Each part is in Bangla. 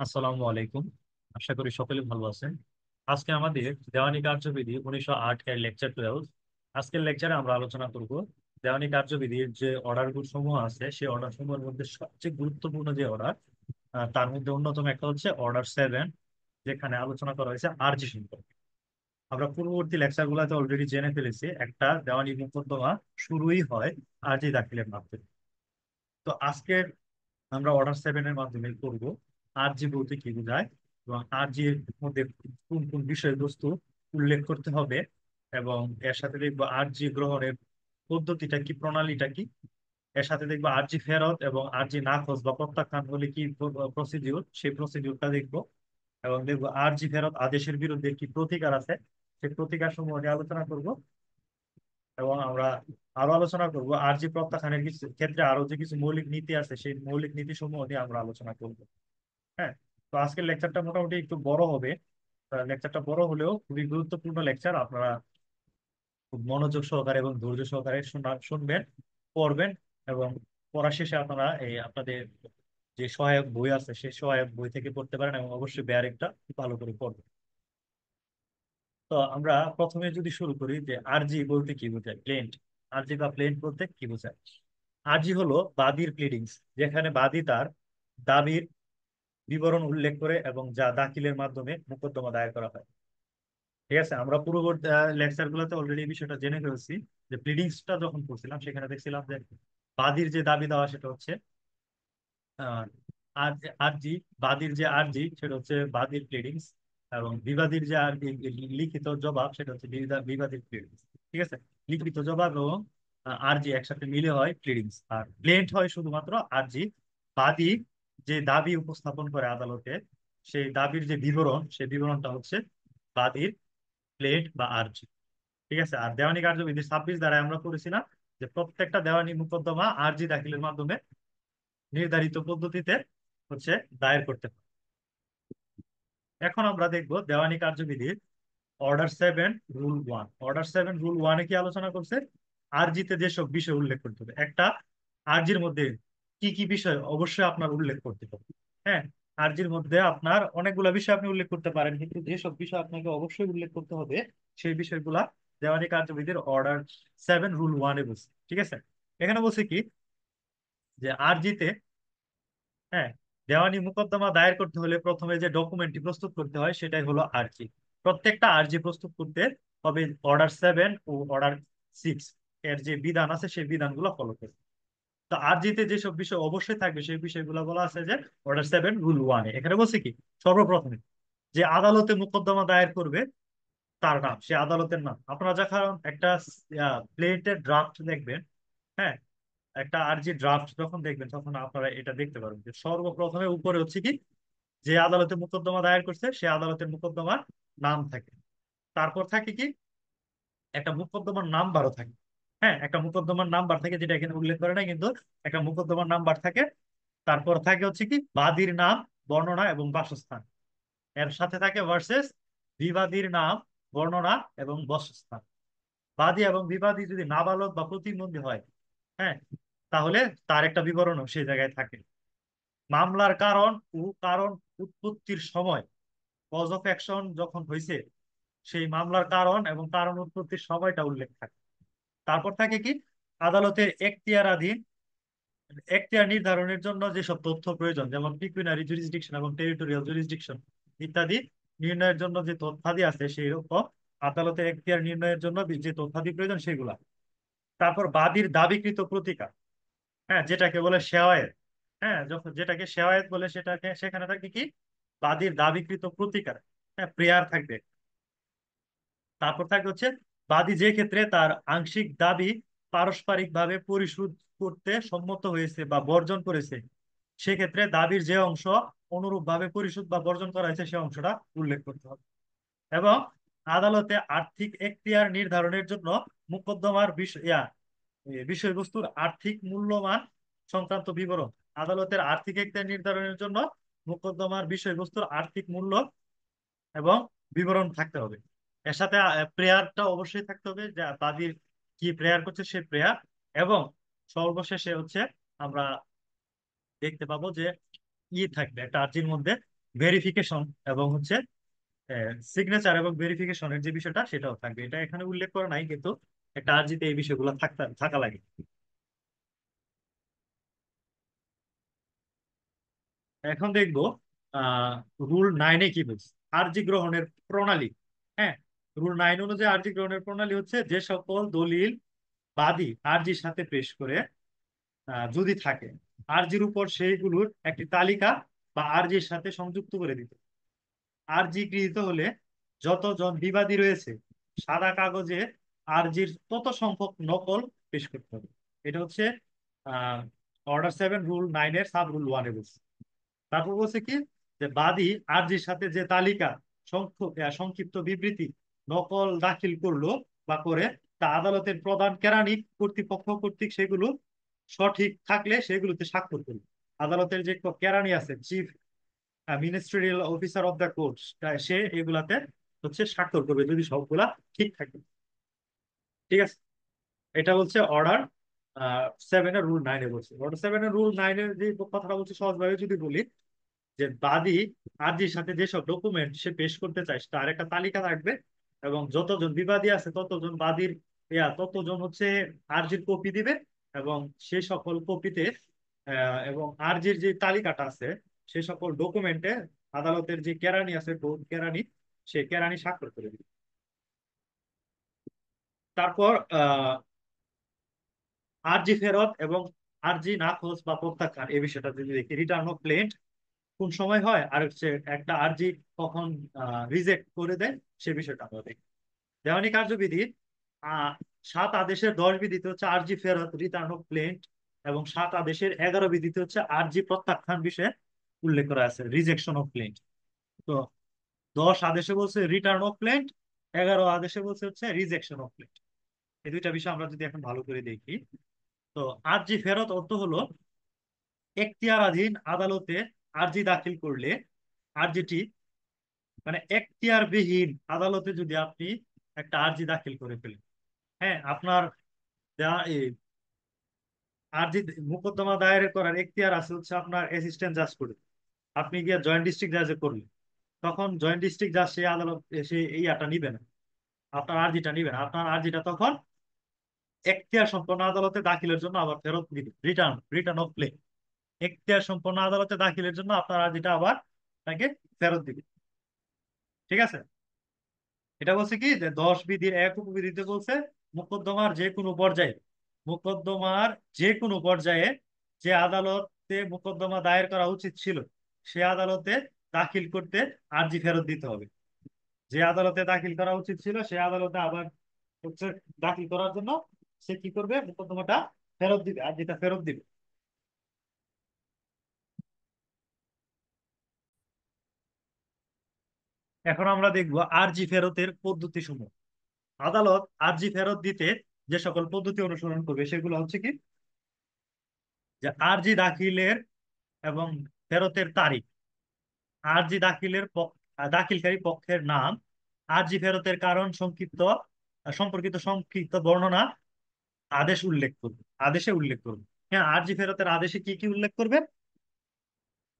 আসসালামু আলাইকুম। আশা করি সকলে ভালো আছেন। আজকে আমাদের দেওয়ানি কার্যবিধি 1908 এর লেকচার 12। আজকের লেকচারে আমরা আলোচনা করব দেওয়ানি কার্যবিধির যে অর্ডার সমূহ আছে সেই অর্ডার সমূহের মধ্যে সবচেয়ে গুরুত্বপূর্ণ যে অর্ডার, তার মধ্যে অন্যতম একটা হচ্ছে অর্ডার 7, যেখানে আলোচনা করা হয়েছে আরজি সম্পর্কে। আমরা পূর্ববর্তী লেকচার গুলাতে অলরেডি জেনে ফেলেছি একটা দেওয়ানি মোকদ্দমা শুরুই হয় আরজি দাখিলের মাধ্যমে। তো আজকের আমরা অর্ডার 7 এর মাধ্যমে করব আরজি বলতে কি বোঝায়, এবং আরজি এর মধ্যে কোন কোন বিষয়বস্তু উল্লেখ করতে হবে, এবং এর সাথে দেখবো আরজি গ্রহণের পদ্ধতিটা কি, প্রণালীটা কি। এর সাথে দেখবো আরজি ফেরত এবং আরজি নাকচ বা প্রত্যাখ্যান হলে কি প্রসিডিউর, সেই প্রসিডিউরটা দেখবো। এবং দেখবো আরজি ফেরত আদেশের বিরুদ্ধে কি প্রতিকার আছে, সেই প্রতিকার সমূহ নিয়ে আলোচনা করব। এবং আমরা আরো আলোচনা করব আরজি প্রত্যাখ্যানের কিছু ক্ষেত্রে আরো যে কিছু মৌলিক নীতি আছে, সেই মৌলিক নীতি সমূহ নিয়ে আমরা আলোচনা করব। হ্যাঁ। তো আজকের লেকচারটা মোটামুটি একটু বড় হবে। লেকচারটা বড় হলেও খুবই গুরুত্বপূর্ণ লেকচার। আপনারা খুব মনোযোগ সহকারে এবং ধৈর্য সহকারে শুনবেন, পড়বেন, এবং পড়া শেষে আপনারা এই আপনাদের যে সহায়ক বই আছে সেই সহায়ক বই থেকে পড়তে পারেন, এবং অবশ্যই ব্যারেকটা ভালো করে পড়বেন। তো আমরা প্রথমে যদি শুরু করি যে আরজি বলতে কি বোঝায়, প্লেন্ট। আরজি বা প্লেন্ট বলতে কি বোঝায়? আরজি হলো বাদীর প্লিডিংস, যেখানে বাদী তার দাবির বিবরণ উল্লেখ করে এবং যা দাখিলের মাধ্যমে মোকদ্দমা দায়ের করা হয়। ঠিক আছে, আমরা পূর্ববর্তী লেকচার গুলোতে অলরেডি এই বিষয়টা জেনে ফেলছি। যে প্লিডিংসটা যখন পড়ছিলাম সেখানে দেখছিলাম যে বাদীর যে দাবি দেওয়া সেটা হচ্ছে আহ, আরজি, বাদীর যে আরজি সেটা হচ্ছে বাদীর প্লিডিংস, এবং বিবাদীর যে আরজি লিখিত জবাব সেটা হচ্ছে বিবাদীর প্লিডিংস। ঠিক আছে, লিখিত জবাব এবং আরজি একসাথে মিলে হয় প্লিডিংস, আর প্লেন্ট হয় শুধুমাত্র আরজি। বাদী যে দাবি উপস্থাপন করে আদালতে, সেই দাবির যে বিবরণ, সেই বিবরণটা হচ্ছে বাদীর প্লেন্ট বা আরজি। ঠিক আছে, আর দেওয়ানি কার্যবিধি 26 দ্বারা আমরা করেছি না, যে প্রত্যেকটা দেওয়ানি মোকদ্দমা আরজি দাখিলের মাধ্যমে নির্ধারিত পদ্ধতিতে হচ্ছে দায়ের করতে হবে। এখন আমরা দেখব দেওয়ানি কার্যবিধির অর্ডার 7 রুল 1। অর্ডার 7 রুল 1-এ কি আলোচনা করছে? আরজিতে যেসব বিষয় উল্লেখ করতে হবে, একটা আরজির মধ্যে কি কি বিষয় অবশ্যই আপনার উল্লেখ করতে হবে। হ্যাঁ, আরজির মধ্যে আপনার অনেকগুলো বিষয় আপনি উল্লেখ করতে পারেন, কিন্তু যেসব বিষয় আপনাকে অবশ্যই উল্লেখ করতে হবে সেই বিষয়গুলা দেওয়ানি কার্যবিধির অর্ডার 7 রুল 1-এ বলছে। ঠিক আছে, এখানে বলছে কি, যে আরজিতে, হ্যাঁ, দেওয়ানি মোকদ্দমা দায়ের করতে হলে প্রথমে যে ডকুমেন্টটি প্রস্তুত করতে হয় সেটাই হলো আরজি। প্রত্যেকটা আরজি প্রস্তুত করতে হবে অর্ডার 7 ও অর্ডার 6 এর যে বিধান আছে সেই বিধানগুলো ফলো করতে। তো আরজিতে যেসব বিষয় অবশ্যই থাকবে সেই বিষয়গুলো বলা আছে যে অর্ডার 7 রুল 1-এ। এখানে বলছে কি, সর্বপ্রথমে যে আদালতে মোকদ্দমা দায়ের করবে তার নাম, সে আদালতের নাম। আপনারা যখন একটা প্লেটের ড্রাফট দেখবেন, হ্যাঁ, একটা আরজি ড্রাফট যখন দেখবেন তখন আপনারা এটা দেখতে পারবেন যে সর্বপ্রথমে উপরে হচ্ছে কি, যে আদালতে মোকদ্দমা দায়ের করছে সে আদালতের মোকদ্দমার নাম থাকে। তারপর থাকে কি, একটা মোকদ্দমার নাম্বারও থাকে। হ্যাঁ, একটা মোকদ্দমার নাম্বার থাকে, যেটা এখানে উল্লেখ করে নাই কিন্তু একটা মোকদ্দমার নাম্বার থাকে। তারপর থাকে হচ্ছে কি বাদীর নাম, বর্ণনা এবং বাসস্থান। এর সাথে থাকে ভার্সেস, বিবাদীর নাম, বর্ণনা এবং বাসস্থান। বাদী এবং বিবাদী যদি নাবালক বা প্রতিবন্ধী হয়, হ্যাঁ, তাহলে তার একটা বিবরণও সেই জায়গায় থাকে। মামলার কারণ ও কারণ উৎপত্তির সময়, কজ অফ অ্যাকশন যখন হয়েছে, সেই মামলার কারণ এবং কারণ উৎপত্তির সময়টা উল্লেখ থাকে। তারপর থাকে কি, আদালতের এখতিয়ারাধীন এখতিয়ার নির্ধারণের জন্য যেসব তথ্য প্রয়োজন, যেমন পিকুইনারি জুরিসডিকশন এবং টেরিটোরিয়াল জুরিসডিকশন ইত্যাদি নির্ণয়ের জন্য যে তথ্যাদি আছে, সেই রকম আদালতের এখতিয়ার নির্ণয়ের জন্য যে তথ্যাদি প্রয়োজন সেগুলা। তারপর বাদীর দাবিকৃত প্রতিকার, হ্যাঁ, যেটাকে বলে শেওয়ায়েত। হ্যাঁ, যখন যেটাকে শেওয়ায়েত বলে সেটাকে সেখানে থাকে কি, বাদীর দাবিকৃত প্রতিকার, হ্যাঁ, প্রেয়ার থাকবে। তারপর থাকে হচ্ছে বাদী যে ক্ষেত্রে তার আংশিক দাবি পারস্পরিকভাবে পরিশোধ করতে সম্মত হয়েছে বা বর্জন করেছে, সেক্ষেত্রে দাবির যে অংশ অনুরূপভাবে পরিশোধ বা বর্জন করা হয়েছে সে অংশটা উল্লেখ করতে হবে। এবং আদালতে আর্থিক এখতিয়ার নির্ধারণের জন্য মোকদ্দমার বিষয়বস্তুর আর্থিক মূল্যমান সংক্রান্ত বিবরণ, আদালতের আর্থিক এখতিয়ার নির্ধারণের জন্য মোকদ্দমার বিষয়বস্তুর আর্থিক মূল্য এবং বিবরণ থাকতে হবে। এর সাথে প্রেয়ারটা অবশ্যই থাকতে হবে, যে বাদীর কি প্রেয়ার করছে সে প্রেয়ার। এবং সর্বশেষে হচ্ছে আমরা দেখতে পাবো যে থাকবে একটা আর্জির মধ্যে ভেরিফিকেশন এবং হচ্ছে সিগনেচার এবং ভেরিফিকেশনের যে বিষয়টা সেটাও থাকবে। এটা এখানে উল্লেখ করা নাই, কিন্তু একটা আর্জিতে এই বিষয়গুলো থাকা লাগে। এখন দেখবো আহ রুল 9-এ কি বলছে আরজি গ্রহণের প্রণালী। হ্যাঁ, রুল 9 অনুযায়ী আরজি গ্রহণের প্রণালী হচ্ছে যে সকল দলিল বাদী আরজির সাথে পেশ করে যদি থাকে, আরজির উপর সেইগুলোর একটি তালিকা বা আরজির সাথে সংযুক্ত করে দিতে। আরজি গৃহীত হলে যতজন বিবাদী রয়েছে সাদা কাগজে আরজির তত সংখ্যক নকল পেশ করতে হবে। এটা হচ্ছে আহ অর্ডার 7 রুল 9-এর সাব রুল 1-এ বলছে। তারপর বলছে কি, যে বাদী আরজির সাথে যে তালিকা সংক্ষিপ্ত বিবৃতি নকল দাখিল করলো বা করে, তা আদালতের প্রধান কেরানি কর্তৃপক্ষ কর্তৃক সেগুলো সঠিক থাকলে সেগুলোতে স্বাক্ষর করবে। আদালতের যে কেরানি আছে, chief ministerial officer of the court, সে এগুলাতে হচ্ছে স্বাক্ষর করবে যদি সবগুলা ঠিক থাকে। ঠিক আছে, এটা বলছে অর্ডার 7-এর রুল 9-এ বলছে। অর্ডার 7-এর রুল 9-এর যে কথাটা বলছে সহজভাবে যদি বলি, যে বাদী আরজির সাথে যেসব ডকুমেন্ট সে পেশ করতে চায় তার একটা তালিকা থাকবে, এবং যতজন বিবাদী আছে ততজন বাদীর ততজন হচ্ছে আরজির কপি দিবে, এবং সেই সকল কপিতে এবং আরজির যে তালিকাটা আছে সেই সকল ডকুমেন্টে আদালতের যে কেরানি আছে কেরানি, সে কেরানি স্বাক্ষর করে দিবে। তারপর আরজি ফেরত এবং আরজি নাকচ বা প্রত্যাখ্যান এই বিষয়টা যদি দেখি, রিটার্ন অফ ক্লেম কোন সময় হয়, আর হচ্ছে একটা আরজি কখন রিজেক্ট করে দেয় সে বিষয়টা আমরা দেখি। দেওয়ানি কার্যবিধি আহ 7 আদেশের 10 বিধিতে হচ্ছে আরজি ফেরত রিটার্ন অফ ক্লেম, এবং 7 আদেশের 11 বিধিতে হচ্ছে আরজি প্রত্যাখ্যান বিষয়ে উল্লেখ করা আছে, রিজেকশন অফ ক্লেম। তো 10 আদেশে বলছে রিটার্ন অফ ক্লেম, 11 আদেশে বলছে হচ্ছে রিজেকশন অফ ক্লেম। এই দুইটা বিষয় আমরা যদি এখন ভালো করে দেখি, তো আরজি ফেরত অর্থ হলো এখতিয়ারাধীন আদালতে আরজি দাখিল করলে আরজিটি, মানে এখতিয়ারবিহীন আদালতে যদি আপনি একটা আরজি দাখিল করে ফেলেন, হ্যাঁ, আপনার এই আরজি মোকদ্দমা দায়ের করার এখতিয়ার আছে হচ্ছে আপনার অ্যাসিস্ট্যান্ট জাজ করে, আপনি গিয়ে জয়েন্ট ডিস্ট্রিক্ট জাজে করলেন, তখন জয়েন্ট ডিস্ট্রিক্ট জাজ সেই আদালত সে এই আটা নিবে না, আপনার আরজিটা নিবে না, আপনার আরজিটা তখন এখতিয়ার সম্পন্ন আদালতে দাখিলের জন্য আবার ফেরত দিবে, রিটার্ন রিটার্ন অফ ক্লেম। এখতিয়ার সম্পন্ন আদালতে দাখিলের জন্য আপনার আর্জিটা আবার তাকে ফেরত দিবে। ঠিক আছে, এটা বলছে কি, যে 10 বিধির 1 উপবিধিতে বলছে মোকদ্দমার যে কোনো পর্যায়ে, মোকদ্দমার যে কোনো পর্যায়ে যে আদালতে মোকদ্দমা দায়ের করা উচিত ছিল সে আদালতে দাখিল করতে আর্জি ফেরত দিতে হবে। যে আদালতে দাখিল করা উচিত ছিল সে আদালতে আবার হচ্ছে দাখিল করার জন্য সে কি করবে, মোকদ্দমাটা ফেরত দিবে, আর্জিটা ফেরত দিবে। এখন আমরা দেখবো আরজি ফেরতের পদ্ধতি সমূহ। আদালত আরজি ফেরত দিতে যে সকল পদ্ধতি অনুসরণ করবে সেগুলো হচ্ছে কি, যে আরজি দাখিলের এবং ফেরতের তারিখ, আরজি দাখিলকারী পক্ষের নাম, আরজি ফেরতের কারণ সম্পর্কিত সংক্ষিপ্ত বর্ণনা, আদেশ উল্লেখ করবে, আদেশে উল্লেখ করবে। হ্যাঁ, আরজি ফেরতের আদেশে কি কি উল্লেখ করবে,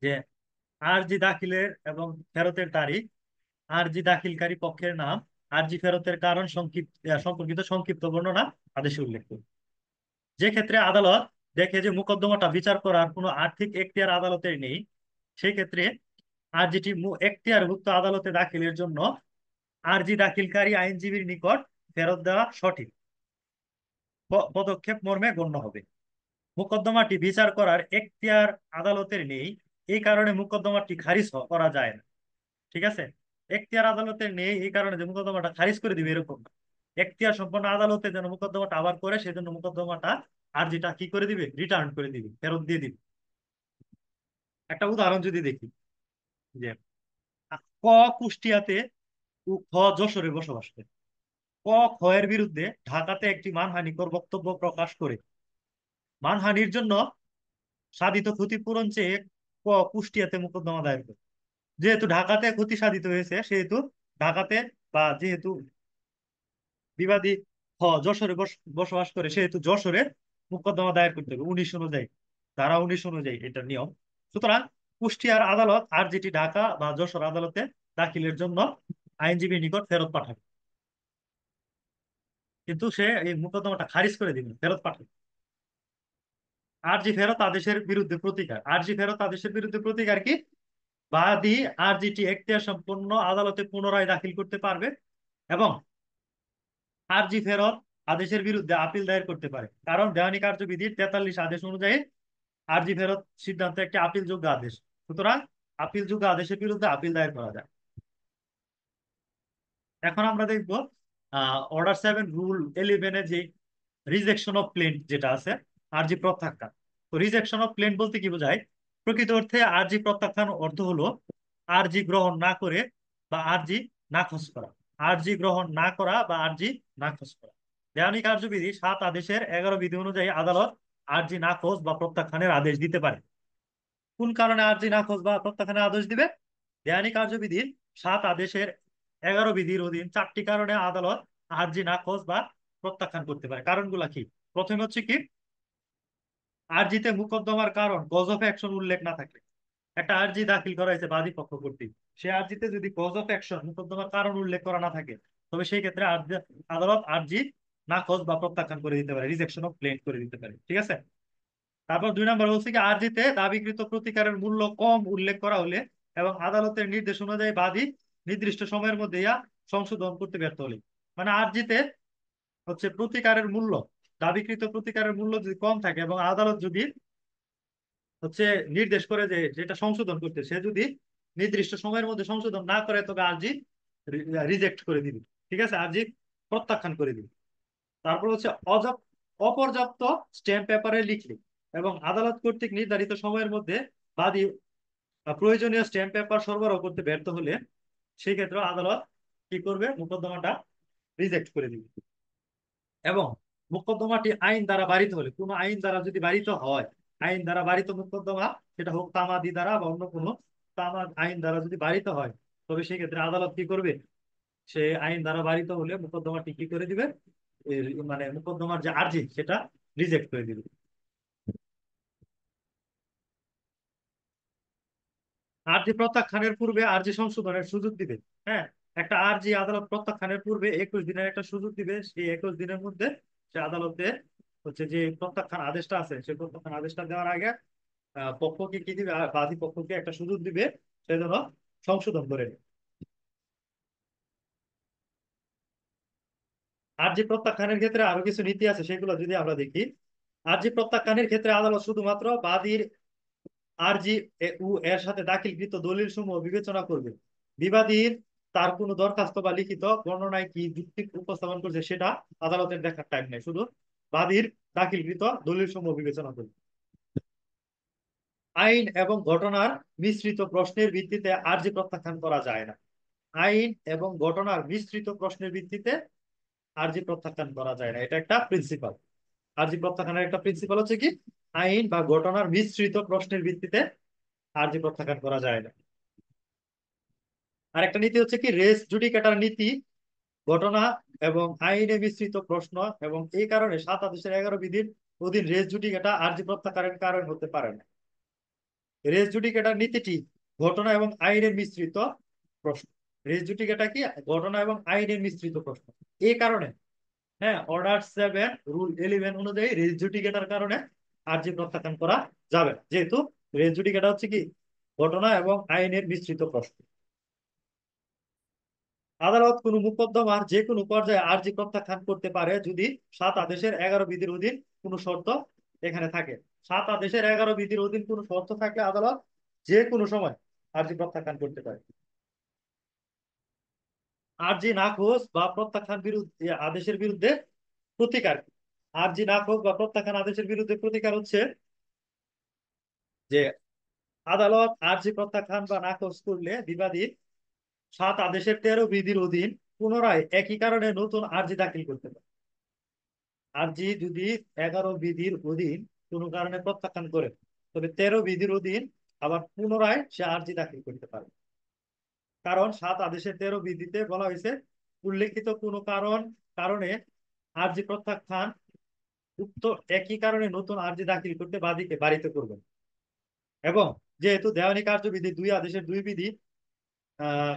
যে আরজি দাখিলের এবং ফেরতের তারিখ, আরজি দাখিলকারী পক্ষের নাম, আরজি ফেরতের কারণ সম্পর্কিত সংক্ষিপ্ত বর্ণনা আদেশে উল্লেখ করবে। যে ক্ষেত্রে আদালত দেখে যে মোকদ্দমাটা বিচার করার কোনো আর্থিক এখতিয়ার আদালতের নেই, সেই ক্ষেত্রে আরজিটি এখতিয়ারভুক্ত আদালতে দাখিলের জন্য আরজি দাখিলকারী আইনজীবীর নিকট ফেরত দেওয়া সঠিক পদক্ষেপ মর্মে গণ্য হবে। মোকদ্দমাটি বিচার করার এখতিয়ার আদালতের নেই, এই কারণে মোকদ্দমাটি খারিজ করা যায় না। ঠিক আছে, এখতিয়ার আদালতের নেই এই কারণে যে মোকদ্দমাটা খারিজ করে দিবে এরকম না। এখতিয়ার সম্পন্ন আদালতে যেন মোকদ্দমাটা আবার করে, সেজন্য মোকদ্দমাটা আরজিটা কি করে দিবে, রিটার্ন করে দিবে, ফেরত দিয়ে দিবে। একটা উদাহরণ যদি দেখি, যে ক কুষ্টিয়াতে ও খ যশোরে বসবাস করে, ক খ এর বিরুদ্ধে ঢাকাতে একটি মানহানিকর বক্তব্য প্রকাশ করে মানহানির জন্য সাধিত ক্ষতিপূরণ চেয়ে ক কুষ্টিয়াতে মোকদ্দমা দায়ের করে। যেহেতু ঢাকাতে ক্ষতি সাধিত হয়েছে সেহেতু ঢাকাতে, বা যেহেতু বিবাদী যশোরে বসবাস করে সেহেতু যশোরে মোকদ্দমা দায়ের করতে হবে 19 অনুযায়ী, ধারা 19 অনুযায়ী এটা নিয়ম। সুতরাং কুষ্টিয়ার আদালত আরজিটি ঢাকা বা যশোর আদালতে দাখিলের জন্য আইনজীবীর নিকট ফেরত পাঠাবে, কিন্তু সে এই মোকদ্দমাটা খারিজ করে দিবে, ফেরত পাঠাবে। আরজি ফেরত আদেশের বিরুদ্ধে প্রতিকার। আরজি ফেরত আদেশের বিরুদ্ধে প্রতিকার কি? বাদী আরজিটি এখতিয়ার সম্পন্ন আদালতে পুনরায় দাখিল করতে পারবে এবং আরজি ফেরত আদেশের বিরুদ্ধে আপিল দায়ের করতে পারে, কারণ দেওয়ানি কার্যবিধির 43 আদেশ অনুযায়ী আরজি ফেরত সিদ্ধান্ত একটি আপিলযোগ্য আদেশ। সুতরাং আপিলযোগ্য আদেশের বিরুদ্ধে আপিল দায়ের করা যায়। এখন আমরা দেখব অর্ডার 7 রুল 11 যে রিজেকশন অফ প্লেন্ট যেটা আছে, আরজি প্রত্যাখ্যান। তো রিজেকশন অফ প্লেন্ট বলতে কি বোঝায়? প্রকৃত অর্থে আরজি প্রত্যাখ্যান অর্থ হলো আরজি গ্রহণ না করে বা আরজি নাকচ করা। আরজি গ্রহণ না করা বা আরজি নাকচ করা। দেওয়ানি কার্যবিধি 7 আদেশের 11 বিধি অনুযায়ী আদালত আরজি নাকচ বা প্রত্যাখ্যানের আদেশ দিতে পারে। কোন কারণে আরজি নাকচ বা প্রত্যাখ্যানের আদেশ দিবে? দেওয়ানি কার্যবিধির 7 আদেশের 11 বিধির অধীন 4টি কারণে আদালত আরজি নাকচ বা প্রত্যাখ্যান করতে পারে। কারণগুলা কি? প্রথমে হচ্ছে কি, আরজিতে মোকদ্দমার কারণ কজ অফ অ্যাকশন উল্লেখ না থাকে। একটা আরজি দাখিল করা হয়েছে বাদী পক্ষ কর্তৃক, সে আরজিতে যদি কজ অফ অ্যাকশন মোকদ্দমার কারণ উল্লেখ করা না থাকে, তবে সেই ক্ষেত্রে আদালত আরজি নাকচ বা প্রত্যাখ্যান করে দিতে পারে, রিজেকশন অফ ক্লেম করে দিতে পারে। ঠিক আছে। তারপর 2 নম্বর হচ্ছে কি, আরজিতে দাবিকৃত প্রতিকারের মূল্য কম উল্লেখ করা হলে এবং আদালতের নির্দেশ অনুযায়ী বাদী নির্দিষ্ট সময়ের মধ্যে ইহা সংশোধন করতে ব্যর্থ হলে। মানে আরজিতে হচ্ছে প্রতিকারের মূল্য, দাবিকৃত প্রতিকারের মূল্য যদি কম থাকে এবং আদালত যদি হচ্ছে নির্দেশ করে যে যেটা সংশোধন করতে, সে যদি নির্দিষ্ট সময়ের মধ্যে সংশোধন না করে, তবে আরজি রিজেক্ট করে দিবে। ঠিক আছে, আরজি প্রত্যাখ্যান করে দিবে। তারপর হচ্ছে অপর্যাপ্ত স্ট্যাম্প পেপারে লিখলে এবং আদালত কর্তৃক নির্ধারিত সময়ের মধ্যে বাদী প্রয়োজনীয় স্ট্যাম্প পেপার সরবরাহ করতে ব্যর্থ হলে, সেই ক্ষেত্রে আদালত কি করবে? মোকদ্দমাটা রিজেক্ট করে দিবে। এবং মোকদ্দমাটি আইন দ্বারা বারিত হলে, কোনো আইন দ্বারা যদি বারিত হয়, আইন দ্বারা বারিত মোকদ্দমা, সেটা হোক তামাদি দ্বারা বা অন্য কোনো আইন দ্বারা যদি বারিত হয়, তবে সেই ক্ষেত্রে আদালত কি করবে? সে আইন দ্বারা বারিত হলে মোকদ্দমাটি কি করে দিবে? মানে মোকদ্দমার যে আর্জি সেটা রিজেক্ট করে দিবে। আরজি প্রত্যাখ্যানের পূর্বে আরজি সংশোধনের সুযোগ দিবে। হ্যাঁ, একটা আরজি আদালত প্রত্যাখ্যানের পূর্বে 21 দিনের একটা সুযোগ দিবে। সেই 21 দিনের মধ্যে সে আদালতে হচ্ছে যে প্রত্যাখ্যান আদেশটা আছে, সেই প্রত্যাখ্যান আদেশটা দেওয়ার আগে পক্ষকে কি দিবে? বাদী পক্ষকে একটা সুযোগ দিবে, সে যেন সংশোধন করে নেয়। আরজি প্রত্যাখ্যানের ক্ষেত্রে আরো কিছু নীতি আছে, সেগুলো যদি আমরা দেখি। আরজি প্রত্যাখ্যানের ক্ষেত্রে আদালত শুধুমাত্র বাদীর আরজি ও এর সাথে দাখিলকৃত দলিল সমূহ বিবেচনা করবে। বিবাদীর তার কোনো দরখাস্ত বা লিখিত বর্ণনায় কি যুক্তি উপস্থাপন করছে সেটা আদালতের দেখার টাইম নেই, শুধু বাদীর দাখিলকৃত দলিল সমূহ বিবেচনা করবে। আইন এবং ঘটনার মিশ্রিত প্রশ্নের ভিত্তিতে আরজি প্রত্যাখ্যান করা যায় না। আইন এবং ঘটনার মিশ্রিত প্রশ্নের ভিত্তিতে আরজি প্রত্যাখ্যান করা যায় না, এটা একটা প্রিন্সিপাল। আরজি প্রত্যাখ্যানের একটা প্রিন্সিপাল হচ্ছে কি, আইন বা ঘটনার মিশ্রিত প্রশ্নের ভিত্তিতে আরজি প্রত্যাখ্যান করা যায় না। আর একটা নীতি হচ্ছে কি, রেস জুডিকেটার নীতি। ঘটনা এবং আইনে মিশ্রিত প্রশ্ন এবং এই কারণে 7 আদেশের 11 বিধির অধীন রেস জুডিকেটা আরজি প্রত্যাখ্যানের কারণ হতে পারে না। রেস জুডিকেটার নীতিটি ঘটনা এবং আইনের মিশ্রিত প্রশ্ন। রেস জুডিকেটা কি? ঘটনা এবং আইনের মিশ্রিত প্রশ্ন। এই কারণে হ্যাঁ, অর্ডার 7 রুল 11 অনুযায়ী রেস জুডিকেটার কারণে আরজি প্রত্যাখ্যান করা যাবে না, যেহেতু রেস জুডিকেটা হচ্ছে কি, ঘটনা এবং আইনের মিশ্রিত প্রশ্ন। আদালত কোনো মোকদ্দমার যে কোনো পর্যায়ে আরজি প্রত্যাখ্যান করতে পারে যদি 7 আদেশের 11 বিধির অধীন কোনো শর্ত এখানে থাকে। 7 আদেশের 11 বিধির অধীন কোনো শর্ত থাকলে আদালত যে কোনো সময় আরজি প্রত্যাখ্যান করতে পারে। আরজি নাকচ বা প্রত্যাখ্যান বিরুদ্ধে আদেশের বিরুদ্ধে প্রতিকার। আরজি নাকচ বা প্রত্যাখ্যান আদেশের বিরুদ্ধে প্রতিকার হচ্ছে যে আদালত আরজি প্রত্যাখ্যান বা নাকচ করলে বিবাদী 7 আদেশের 13 বিধির অধীন পুনরায় একই কারণে নতুন আরজি দাখিল করতে পারে। আরজি যদি 11 বিধির অধীন কোনো কারণে প্রত্যাখ্যান করে, তবে 13 বিধির অধীন আবার পুনরায় সে আরজি দাখিল করতে পারে। কারণ 7 আদেশের 13 বিধিতে বলা হয়েছে, উল্লেখিত কোনো কারণে আরজি প্রত্যাখ্যান উক্ত একই কারণে নতুন আরজি দাখিল করতে বাদীকে বারিত করবেন। এবং যেহেতু দেওয়ানি কার্যবিধি দুই আদেশের দুই বিধি, আহ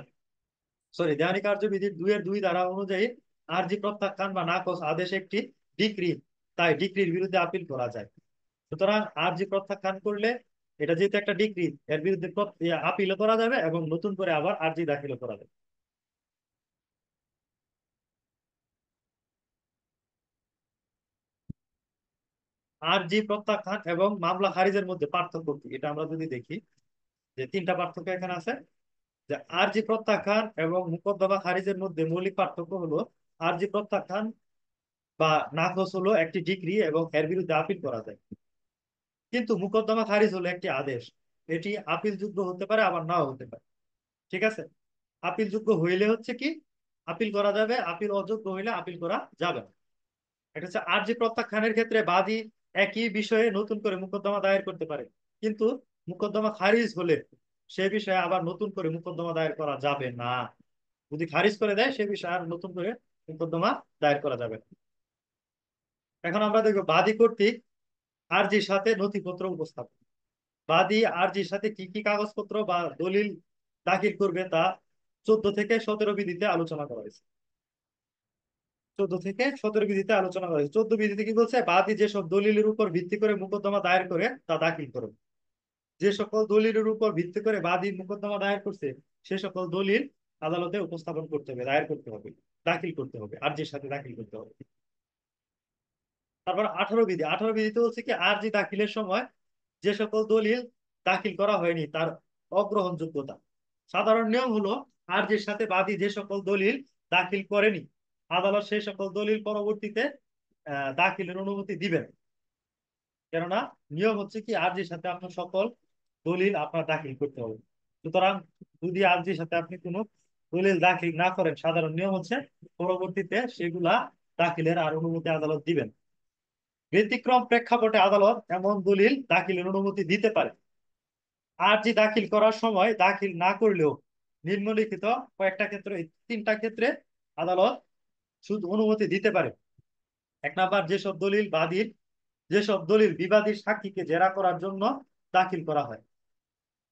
দেওয়ানি কার্যবিধির দুইয়ের দুই ধারা অনুযায়ী আরজি প্রত্যাখ্যান বা নাকচ আদেশ একটি ডিক্রি, তাই ডিক্রির বিরুদ্ধে আপিল করা যায়। সুতরাং আরজি প্রত্যাখ্যান করলে, এটা যেহেতু একটা ডিক্রি, এর বিরুদ্ধে আপিলও করা যাবে এবং নতুন করে আবার আরজি দাখিলও করা যাবে। আরজি প্রত্যাখ্যান এবং মামলা খারিজের মধ্যে পার্থক্য কি, এটা আমরা যদি দেখি, যে তিনটা পার্থক্য এখানে আছে। যে আরজি প্রত্যাখ্যান এবং মোকদ্দমা খারিজের মধ্যে মৌলিক পার্থক্য হলো, আরজি প্রত্যাখ্যান বা নাকচ হলো একটি ডিক্রি এবং এর বিরুদ্ধে আপিল করা যায়, কিন্তু মোকদ্দমা খারিজ হলো একটি আদেশ, এটি আপিল যোগ্য হতে পারে আবার নাও হতে পারে। ঠিক আছে, আপিল যোগ্য হইলে হচ্ছে কি আপিল করা যাবে, আপিল অযোগ্য হইলে আপিল করা যাবে না। এটা হচ্ছে আরজি প্রত্যাখ্যানের ক্ষেত্রে বাদী একই বিষয়ে নতুন করে মোকদ্দমা দায়ের করতে পারে, কিন্তু মোকদ্দমা খারিজ হলে সে বিষয়ে আবার নতুন করে মোকদ্দমা দায়ের করা যাবে না। যদি খারিজ করে দেয় সে বিষয়ে আর নতুন করে মোকদ্দমা দায়ের করা যাবে না। এখন আমরা দেখবো বাদী কর্তৃক আরজির সাথে নথিপত্র উপস্থাপন। বাদী আরজির সাথে কি কি কাগজপত্র বা দলিল দাখিল করবে তা 14 থেকে 17 বিধিতে আলোচনা করা হয়েছে। 14 থেকে 17 বিধিতে আলোচনা করা হয়েছে। 14 বিধিতে কি বলছে, বাদী যেসব দলিলের উপর ভিত্তি করে মোকদ্দমা দায়ের করে তা দাখিল করবে। যে সকল দলিলের উপর ভিত্তি করে বাদী মোকদ্দমা দায়ের করছে সে সকল দলিল আদালতে উপস্থাপন করতে হবে, দায়ের করতে হবে, দাখিল করতে হবে, আরজির সাথে দাখিল করতে হবে। তারপর 18 বিধি, 18 বিধিতে হচ্ছে কি আরজি দাখিলের সময় যে সকল দলিল দাখিল করা হয়নি তার অগ্রহণযোগ্যতা। সাধারণ নিয়ম হলো, আরজির সাথে বাদী যে সকল দলিল দাখিল করেনি আদালত সেই সকল দলিল পরবর্তীতে দাখিলের অনুমতি দিবেন। কেননা নিয়ম হচ্ছে কি আরজির সাথে আপনার সকল দলিল আপনার দাখিল করতে হবে। সুতরাং যদি আরজির সাথে আপনি কোনো দলিল দাখিল না করেন, সাধারণ নিয়ম হচ্ছে পরবর্তীতে সেগুলা দাখিলের আর অনুমতি আদালত দিবেন। ব্যতিক্রম প্রেক্ষাপটে আদালত এমন দলিল দাখিলের অনুমতি দিতে পারে। আরজি দাখিল করার সময় দাখিল না করলেও নিম্নলিখিত কয়েকটা ক্ষেত্রে, এই তিনটা ক্ষেত্রে আদালত শুধু অনুমতি দিতে পারে। 1 নাম্বার, যেসব দলিল বিবাদী সাক্ষীকে জেরা করার জন্য দাখিল করা হয়।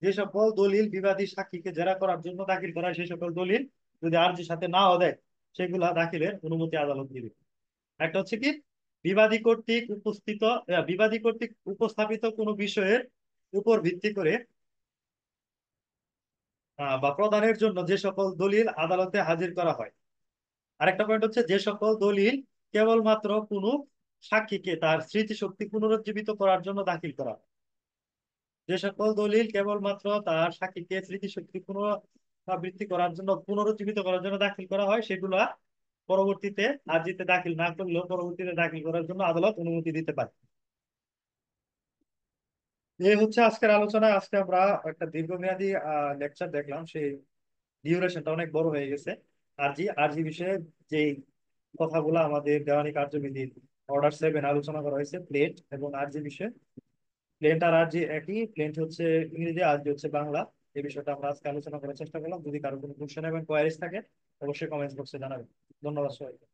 যে সকল দলিল বিবাদী সাক্ষীকে জেরা করার জন্য দাখিল করা হয়, সেই সকল দলিল যদি আরজির সাথে নাও দেয় সেগুলা দাখিলের অনুমতি আদালত দিবে। একটা হচ্ছে কি বিবাদী কর্তৃক উপস্থাপিত কোনো বিষয়ের উপর ভিত্তি করে বা প্রদানের জন্য যে সকল দলিল আদালতে হাজির করা হয়। আরেকটা পয়েন্ট হচ্ছে যে সকল দলিল কেবলমাত্র কোনো সাক্ষীকে তার স্মৃতিশক্তি পুনরুজ্জীবিত করার জন্য দাখিল করা হয়। যে সকল দলিল কেবলমাত্র তার সাক্ষীকে স্মৃতিশক্তি পুনরাবৃত্তি করার জন্য, পুনরুজ্জীবিত করার জন্য দাখিল করা হয়, সেগুলা পরবর্তীতে আর্জিতে দাখিল না করলেও পরবর্তীতে দাখিল করার জন্য আদালত অনুমতি দিতে পারে। এই হচ্ছে আজকের আলোচনা। আজকে আমরা একটা দীর্ঘমেয়াদী লেকচার দেখলাম, সেই ডিউরেশনটা অনেক বড় হয়ে গেছে। আরজি বিষয়ে যে কথাগুলো আমাদের দেওয়ানি কার্যবিধির অর্ডার 7 আলোচনা করা হয়েছে, প্লেন্ট এবং আরজি বিষয়ে। প্লেন্ট আর আরজি একই, প্লেন্ট হচ্ছে ইংরেজি, আরজি হচ্ছে বাংলা। এই বিষয়টা আমরা আজকে আলোচনা করার চেষ্টা করলাম। যদি কারো কোনো কোশ্চেন এবং কোয়ারিজ থাকে অবশ্যই কমেন্টস বক্সে জানাবেন। ধন্যবাদ সবাইকে।